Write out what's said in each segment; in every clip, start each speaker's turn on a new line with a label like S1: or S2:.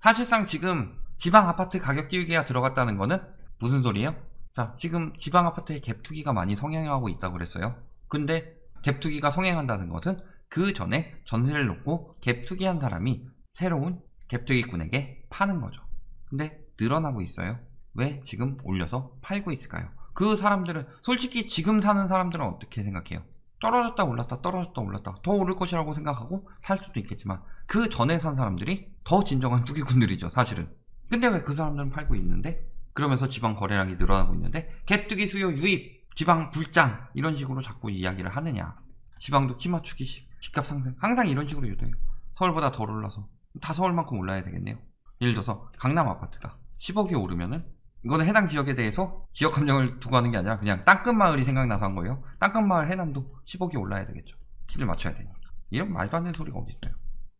S1: 사실상 지금 지방 아파트 가격 띄우기가 들어갔다는 거는 무슨 소리예요? 자, 지금 지방 아파트에 갭 투기가 많이 성행하고 있다고 그랬어요. 근데 갭 투기가 성행한다는 것은 그 전에 전세를 놓고 갭 투기한 사람이 새로운 갭 투기꾼에게 파는 거죠. 근데 늘어나고 있어요. 왜 지금 올려서 팔고 있을까요? 그 사람들은 솔직히 지금 사는 사람들은 어떻게 생각해요? 떨어졌다 올랐다 떨어졌다 올랐다 더 오를 것이라고 생각하고 살 수도 있겠지만 그 전에 산 사람들이 더 진정한 투기꾼들이죠, 사실은. 근데 왜 그 사람들은 팔고 있는데, 그러면서 지방 거래량이 늘어나고 있는데 갭투기 수요 유입, 지방 불장 이런 식으로 자꾸 이야기를 하느냐. 지방도 키 맞추기, 집값 상승 항상 이런 식으로 유도해요. 서울보다 덜 올라서 다 서울만큼 올라야 되겠네요. 예를 들어서 강남 아파트가 10억이 오르면은, 이거는 해당 지역에 대해서 지역 감정을 두고 하는 게 아니라 그냥 땅끝 마을이 생각나서 한 거예요. 땅끝 마을 해남도 10억이 올라야 되겠죠. 키를 맞춰야 되니까. 이런 말도 안 되는 소리가 어디 있어요.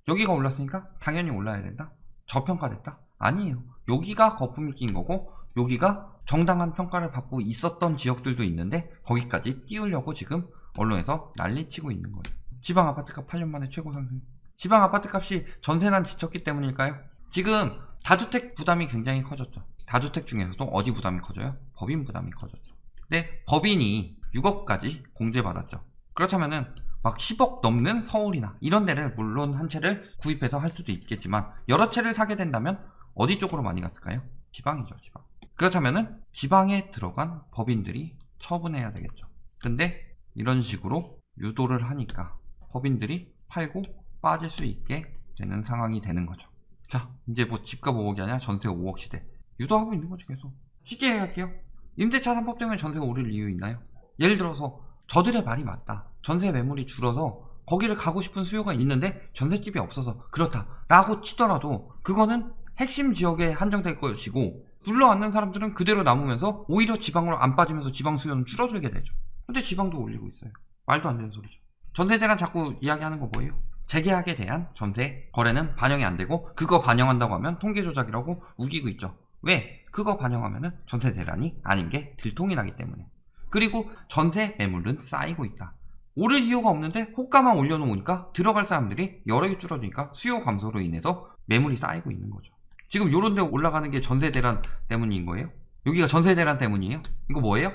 S1: 여기가 올랐으니까 당연히 올라야 된다? 저평가됐다? 아니에요. 여기가 거품이 낀 거고 여기가 정당한 평가를 받고 있었던 지역들도 있는데 거기까지 띄우려고 지금 언론에서 난리치고 있는 거예요. 지방 아파트값 8년 만에 최고 상승. 지방 아파트 값이 전세난 지쳤기 때문일까요? 지금 다주택 부담이 굉장히 커졌죠. 다주택 중에서도 어디 부담이 커져요? 법인 부담이 커졌죠. 근데 법인이 6억까지 공제받았죠. 그렇다면은 막 10억 넘는 서울이나 이런 데를 물론 한 채를 구입해서 할 수도 있겠지만 여러 채를 사게 된다면 어디 쪽으로 많이 갔을까요? 지방이죠, 지방. 그렇다면은 지방에 들어간 법인들이 처분해야 되겠죠. 근데 이런 식으로 유도를 하니까 법인들이 팔고 빠질 수 있게 되는 상황이 되는 거죠. 자, 이제 뭐 집값 5억이 아니라 전세 5억 시대. 유도하고 있는 거죠, 계속. 쉽게 얘기할게요. 임대차 3법 때문에 전세가 오를 이유 있나요? 예를 들어서 저들의 말이 맞다. 전세 매물이 줄어서 거기를 가고 싶은 수요가 있는데 전셋집이 없어서 그렇다 라고 치더라도 그거는 핵심 지역에 한정될 것이고 눌러앉는 사람들은 그대로 남으면서 오히려 지방으로 안 빠지면서 지방 수요는 줄어들게 되죠. 근데 지방도 올리고 있어요. 말도 안 되는 소리죠. 전세 대란 자꾸 이야기하는 거 뭐예요? 재계약에 대한 전세 거래는 반영이 안 되고 그거 반영한다고 하면 통계 조작이라고 우기고 있죠. 왜? 그거 반영하면은 전세 대란이 아닌 게 들통이 나기 때문에. 그리고 전세 매물은 쌓이고 있다. 오를 이유가 없는데 호가만 올려놓으니까 들어갈 사람들이 여러 개 줄어드니까 수요 감소로 인해서 매물이 쌓이고 있는 거죠. 지금 요런 데 올라가는 게 전세 대란 때문인 거예요? 여기가 전세 대란 때문이에요? 이거 뭐예요?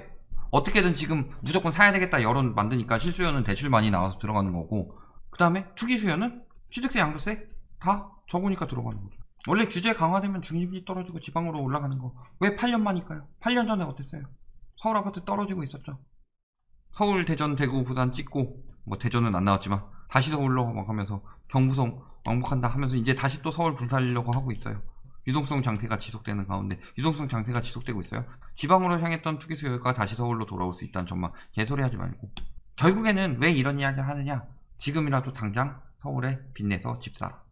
S1: 어떻게든 지금 무조건 사야 되겠다 여론 만드니까 실수요는 대출 많이 나와서 들어가는 거고, 그 다음에 투기 수요는 취득세 양도세 다 적으니까 들어가는 거죠. 원래 규제 강화되면 중심지 떨어지고 지방으로 올라가는 거 왜 8년 만일까요? 8년 전에 어땠어요? 서울 아파트 떨어지고 있었죠. 서울, 대전, 대구, 부산 찍고 뭐 대전은 안 나왔지만 다시 서울로 막 하면서 경부선 왕복한다 하면서 이제 다시 또 서울 불살리려고 하고 있어요. 유동성 장세가 지속되는 가운데 유동성 장세가 지속되고 있어요. 지방으로 향했던 투기 수요가 다시 서울로 돌아올 수 있다는 전망 개소리 하지 말고. 결국에는 왜 이런 이야기를 하느냐? 지금이라도 당장 서울에 빚내서 집 사라.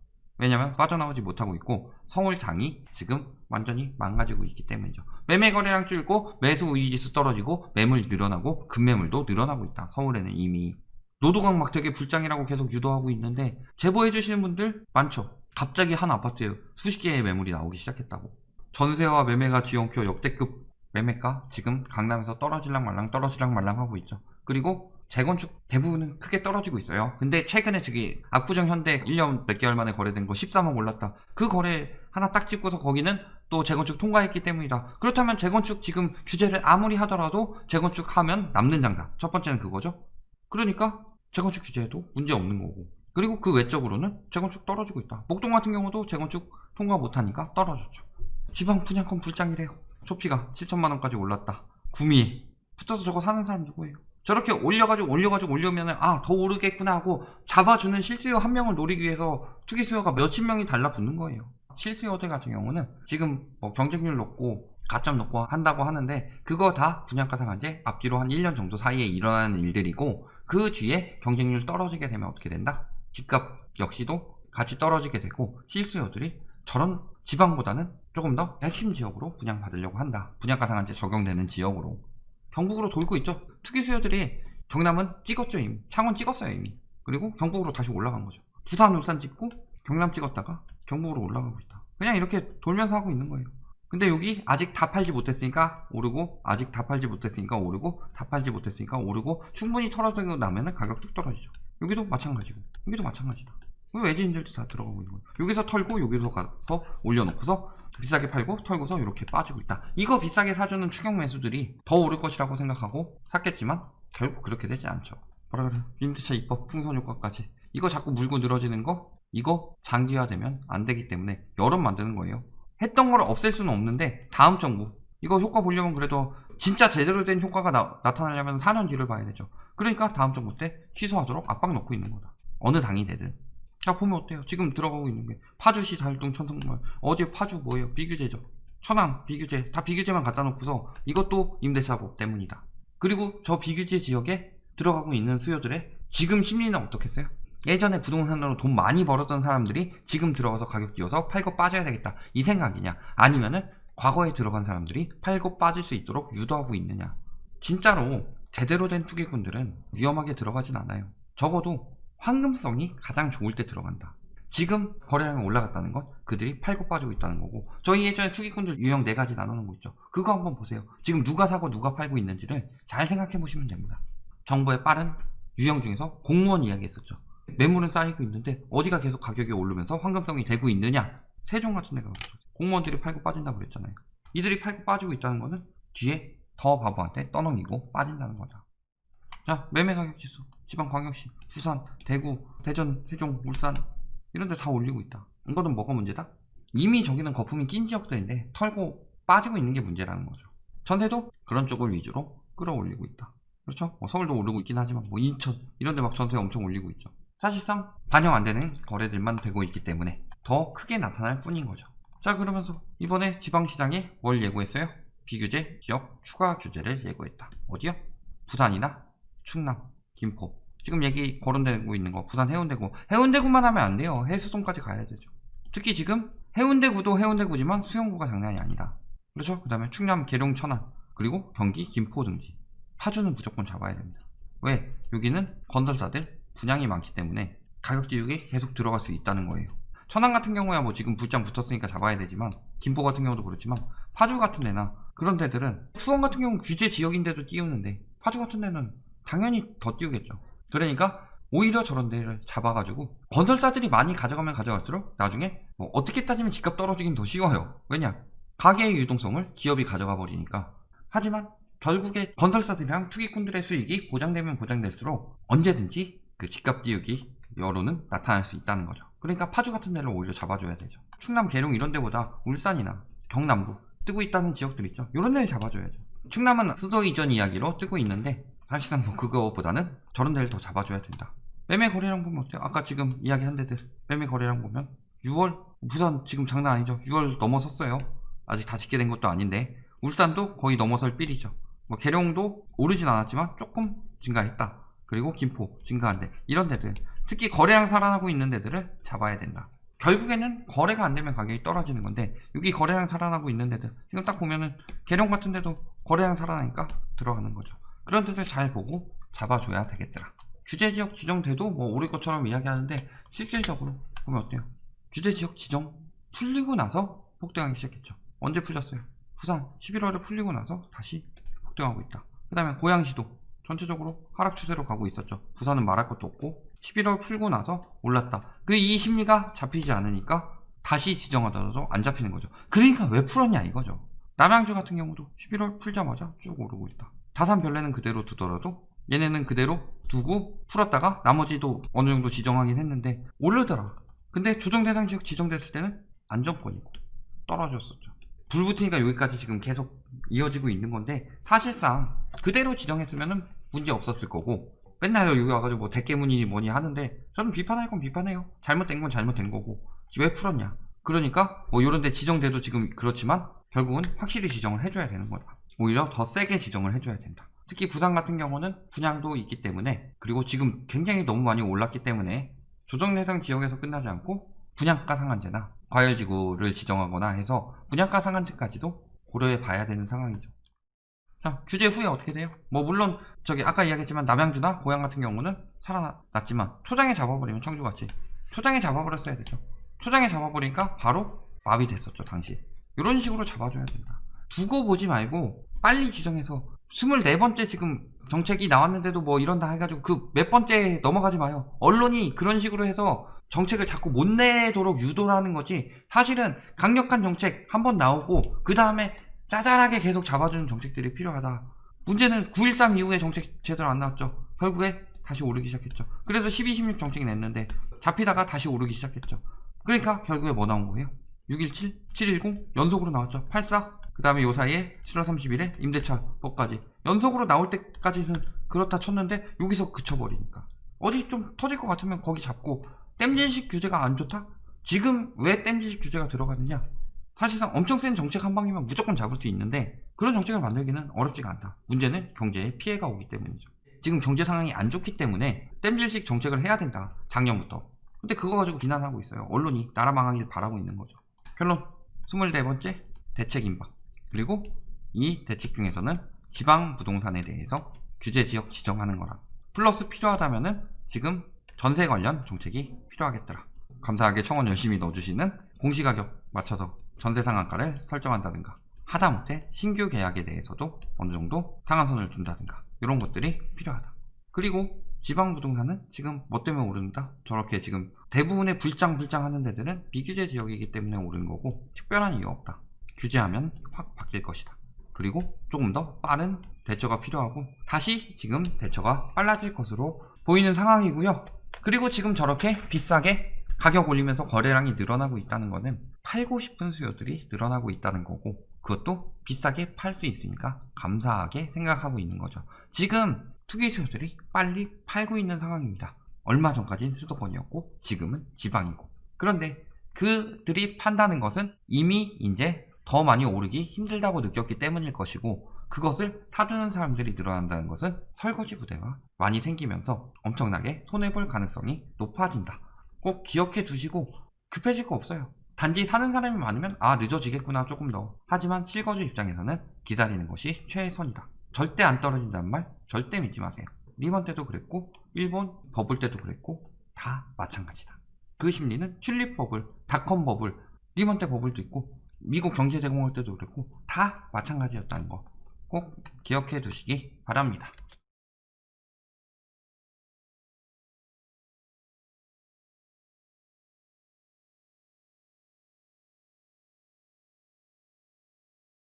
S1: 왜냐면 빠져나오지 못하고 있고 서울장이 지금 완전히 망가지고 있기 때문이죠. 매매 거래량 줄고 매수 우위지수 떨어지고 매물 늘어나고 급매물도 늘어나고 있다. 서울에는 이미 노도강 막 되게 불장이라고 계속 유도하고 있는데 제보해 주시는 분들 많죠. 갑자기 한 아파트에 수십 개의 매물이 나오기 시작했다고. 전세와 매매가 쥐엉켜 역대급 매매가 지금 강남에서 떨어질랑 말랑 하고 있죠. 그리고 재건축 대부분은 크게 떨어지고 있어요. 근데 최근에 저기 압구정 현대 1년 몇 개월 만에 거래된 거 13억 올랐다. 그 거래 하나 딱 찍고서 거기는 또 재건축 통과했기 때문이다. 그렇다면 재건축 지금 규제를 아무리 하더라도 재건축하면 남는 장사. 첫 번째는 그거죠. 그러니까 재건축 규제에도 문제 없는 거고. 그리고 그 외적으로는 재건축 떨어지고 있다. 목동 같은 경우도 재건축 통과 못하니까 떨어졌죠. 지방 분양권 불장이래요. 초피가 7천만원까지 올랐다. 구미 붙어서 저거 사는 사람 누구예요? 저렇게 올려가지고 올리면은 더 오르겠구나 하고 잡아주는 실수요 한 명을 노리기 위해서 투기 수요가 몇십 명이 달라붙는 거예요. 실수요들 같은 경우는 지금 뭐 경쟁률 높고 가점 높고 한다고 하는데 그거 다 분양가 상한제 앞뒤로 한 1년 정도 사이에 일어나는 일들이고, 그 뒤에 경쟁률 떨어지게 되면 어떻게 된다? 집값 역시도 같이 떨어지게 되고 실수요들이 저런 지방보다는 조금 더 핵심 지역으로 분양받으려고 한다. 분양가 상한제 적용되는 지역으로 경북으로 돌고 있죠. 투기 수요들이 경남은 찍었죠 이미. 창원 찍었어요 이미. 그리고 경북으로 다시 올라간 거죠. 부산, 울산 찍고 경남 찍었다가 경북으로 올라가고 있다. 그냥 이렇게 돌면서 하고 있는 거예요. 근데 여기 아직 다 팔지 못했으니까 오르고, 아직 다 팔지 못했으니까 오르고, 다 팔지 못했으니까 오르고, 충분히 털어지고 나면은 가격 뚝 떨어지죠. 여기도 마찬가지고 여기도 마찬가지다. 외지인들도 다 들어가고 있는 거예요. 여기서 털고 여기서 가서 올려놓고서 비싸게 팔고 털고서 이렇게 빠지고 있다. 이거 비싸게 사주는 추격 매수들이 더 오를 것이라고 생각하고 샀겠지만 결국 그렇게 되지 않죠. 뭐라 그래요? 임대차 입법 풍선 효과까지. 이거 자꾸 물고 늘어지는 거 이거 장기화되면 안 되기 때문에 여론 만드는 거예요. 했던 걸 없앨 수는 없는데 다음 정부 이거 효과 보려면 그래도 진짜 제대로 된 효과가 나타나려면 4년 뒤를 봐야 되죠. 그러니까 다음 정부 때 취소하도록 압박 넣고 있는 거다. 어느 당이 되든. 자 보면 어때요? 지금 들어가고 있는 게 파주시 달동 천성마을 어디 파주 뭐예요? 비규제죠. 천안 비규제 다 비규제만 갖다 놓고서 이것도 임대차법 때문이다. 그리고 저 비규제 지역에 들어가고 있는 수요들의 지금 심리는 어떻겠어요? 예전에 부동산으로 돈 많이 벌었던 사람들이 지금 들어가서 가격 뛰어서 팔고 빠져야 되겠다 이 생각이냐, 아니면은 과거에 들어간 사람들이 팔고 빠질 수 있도록 유도하고 있느냐. 진짜로 제대로 된 투기꾼들은 위험하게 들어가진 않아요. 적어도 황금성이 가장 좋을 때 들어간다. 지금 거래량이 올라갔다는 건 그들이 팔고 빠지고 있다는 거고, 저희 예전에 투기꾼들 유형 4가지 나누는 거 있죠. 그거 한번 보세요. 지금 누가 사고 누가 팔고 있는지를 잘 생각해 보시면 됩니다. 정부의 빠른 유형 중에서 공무원 이야기 했었죠. 매물은 쌓이고 있는데 어디가 계속 가격이 오르면서 황금성이 되고 있느냐. 세종 같은 데가 공무원들이 팔고 빠진다고 그랬잖아요. 이들이 팔고 빠지고 있다는 거는 뒤에 더 바보한테 떠넘기고 빠진다는 거다. 자, 매매가격지수 지방광역시 부산, 대구, 대전, 세종, 울산 이런 데 다 올리고 있다. 이거는 뭐가 문제다? 이미 저기는 거품이 낀 지역들인데 털고 빠지고 있는 게 문제라는 거죠. 전세도 그런 쪽을 위주로 끌어올리고 있다. 그렇죠? 서울도 오르고 있긴 하지만 인천 이런 데 막 전세 엄청 올리고 있죠. 사실상 반영 안 되는 거래들만 되고 있기 때문에 더 크게 나타날 뿐인 거죠. 자, 그러면서 이번에 지방시장이 뭘 예고했어요? 비규제 지역 추가 규제를 예고했다. 어디요? 부산이나 충남, 김포. 지금 얘기 거론되고 있는 거 부산 해운대구. 해운대구만 하면 안 돼요. 해수동까지 가야 되죠. 특히 지금 해운대구도 해운대구지만 수용구가 장난이 아니다. 그렇죠? 그 다음에 충남, 계룡, 천안, 그리고 경기, 김포 등지. 파주는 무조건 잡아야 됩니다. 왜? 여기는 건설사들 분양이 많기 때문에 가격 지역이 계속 들어갈 수 있다는 거예요. 천안 같은 경우야 뭐 지금 불장 붙었으니까 잡아야 되지만, 김포 같은 경우도 그렇지만 파주 같은 데나 그런 데들은 수원 같은 경우는 규제 지역인데도 띄우는데 파주 같은 데는 당연히 더 띄우겠죠. 그러니까 오히려 저런 데를 잡아가지고 건설사들이 많이 가져가면 가져갈수록 나중에 뭐 어떻게 따지면 집값 떨어지긴 더 쉬워요. 왜냐? 가계의 유동성을 기업이 가져가 버리니까. 하지만 결국에 건설사들이랑 투기꾼들의 수익이 보장되면 보장될수록 언제든지 그 집값 띄우기 여론은 나타날 수 있다는 거죠. 그러니까 파주 같은 데를 오히려 잡아줘야 되죠. 충남, 계룡 이런 데보다 울산이나 경남도 뜨고 있다는 지역들 있죠. 이런 데를 잡아줘야죠. 충남은 수도 이전 이야기로 뜨고 있는데 사실상 뭐 그거보다는 저런 데를 더 잡아줘야 된다. 매매 거래량 보면 어때요? 아까 지금 이야기한 데들 매매 거래량 보면 6월 부산 지금 장난 아니죠. 6월 넘어섰어요. 아직 다 짓게 된 것도 아닌데 울산도 거의 넘어설 삘이죠. 뭐 계룡도 오르진 않았지만 조금 증가했다. 그리고 김포 증가한데 이런 데들 특히 거래량 살아나고 있는 데들을 잡아야 된다. 결국에는 거래가 안 되면 가격이 떨어지는 건데 여기 거래량 살아나고 있는 데들 지금 딱 보면은 계룡 같은 데도 거래량 살아나니까 들어가는 거죠. 그런 데들 잘 보고 잡아줘야 되겠더라. 규제지역 지정돼도 뭐 오를 것처럼 이야기하는데 실질적으로 보면 어때요? 규제지역 지정 풀리고 나서 폭등하기 시작했죠. 언제 풀렸어요? 부산 11월에 풀리고 나서 다시 폭등하고 있다. 그 다음에 고양시도 전체적으로 하락 추세로 가고 있었죠. 부산은 말할 것도 없고 11월 풀고 나서 올랐다. 이 심리가 잡히지 않으니까 다시 지정하더라도 안 잡히는 거죠. 그러니까 왜 풀었냐 이거죠. 남양주 같은 경우도 11월 풀자마자 쭉 오르고 있다. 다산 별내는 그대로 두더라도 얘네는 그대로 두고 풀었다가 나머지도 어느 정도 지정하긴 했는데 오르더라. 근데 조정 대상 지역 지정됐을 때는 안정권이고 떨어졌었죠. 불 붙으니까 여기까지 지금 계속 이어지고 있는 건데 사실상 그대로 지정했으면 문제 없었을 거고 맨날 여기 와가지고 뭐 대깨문이니 뭐니 하는데 저는 비판할 건 비판해요. 잘못된 건 잘못된 거고 왜 풀었냐. 그러니까 뭐 이런데 지정돼도 지금 그렇지만 결국은 확실히 지정을 해줘야 되는 거다. 오히려 더 세게 지정을 해줘야 된다. 특히 부산 같은 경우는 분양도 있기 때문에 그리고 지금 굉장히 너무 많이 올랐기 때문에 조정 대상 지역에서 끝나지 않고 분양가 상한제나 과열지구를 지정하거나 해서 분양가 상한제까지도 고려해 봐야 되는 상황이죠. 자, 규제 후에 어떻게 돼요? 뭐 물론 저기 아까 이야기했지만 남양주나 고양 같은 경우는 살아났지만 초장에 잡아버리면 청주같이 초장에 잡아버렸어야 되죠. 초장에 잡아버리니까 바로 마비됐었죠 당시. 이런 식으로 잡아줘야 된다. 두고 보지 말고 빨리 지정해서 24번째 지금 정책이 나왔는데도 뭐 이런다 해가지고 그 몇 번째 넘어가지 마요. 언론이 그런 식으로 해서 정책을 자꾸 못 내도록 유도를 하는 거지, 사실은 강력한 정책 한번 나오고 그 다음에 짜잘하게 계속 잡아주는 정책들이 필요하다. 문제는 9.13 이후에 정책 제대로 안 나왔죠. 결국에 다시 오르기 시작했죠. 그래서 12, 16 정책이 냈는데 잡히다가 다시 오르기 시작했죠. 그러니까 결국에 뭐 나온 거예요? 617, 710 연속으로 나왔죠. 84, 그 다음에 요 사이에 7월 30일에 임대차법까지 연속으로 나올 때까지는 그렇다 쳤는데 여기서 그쳐버리니까 어디 좀 터질 것 같으면 거기 잡고, 땜질식 규제가 안 좋다? 지금 왜 땜질식 규제가 들어가느냐? 사실상 엄청 센 정책 한 방이면 무조건 잡을 수 있는데 그런 정책을 만들기는 어렵지가 않다. 문제는 경제에 피해가 오기 때문이죠. 지금 경제 상황이 안 좋기 때문에 땜질식 정책을 해야 된다, 작년부터. 근데 그거 가지고 비난하고 있어요. 언론이 나라 망하길 바라고 있는 거죠. 결론, 24번째 대책 임박. 그리고 이 대책 중에서는 지방 부동산에 대해서 규제 지역 지정하는 거랑 플러스 필요하다면은 지금 전세 관련 정책이 필요하겠더라. 감사하게 청원 열심히 넣어주시는 공시가격 맞춰서 전세 상한가를 설정한다든가, 하다못해 신규 계약에 대해서도 어느 정도 상한선을 준다든가, 이런 것들이 필요하다. 그리고 지방 부동산은 지금 뭐 때문에 오른다? 저렇게 지금 대부분의 불짱불짱 하는 데들은 비규제 지역이기 때문에 오르는 거고 특별한 이유 없다. 규제하면 확 바뀔 것이다. 그리고 조금 더 빠른 대처가 필요하고 다시 지금 대처가 빨라질 것으로 보이는 상황이고요. 그리고 지금 저렇게 비싸게 가격 올리면서 거래량이 늘어나고 있다는 거는 팔고 싶은 수요들이 늘어나고 있다는 거고, 그것도 비싸게 팔 수 있으니까 감사하게 생각하고 있는 거죠. 지금 투기 수요들이 빨리 팔고 있는 상황입니다. 얼마 전까지는 수도권이었고 지금은 지방이고. 그런데 그들이 판다는 것은 이미 이제 더 많이 오르기 힘들다고 느꼈기 때문일 것이고, 그것을 사두는 사람들이 늘어난다는 것은 설거지 부대가 많이 생기면서 엄청나게 손해볼 가능성이 높아진다. 꼭 기억해 두시고 급해질 거 없어요. 단지 사는 사람이 많으면 늦어지겠구나 조금 더. 하지만 실거주 입장에서는 기다리는 것이 최선이다. 절대 안 떨어진다는 말 절대 믿지 마세요. 리먼 때도 그랬고 일본 버블 때도 그랬고 다 마찬가지다. 그 심리는 튤립 버블, 닷컴 버블, 리먼 때 버블도 있고 미국 경제 제공할 때도 그랬고 다 마찬가지였다는 거 꼭 기억해 두시기 바랍니다.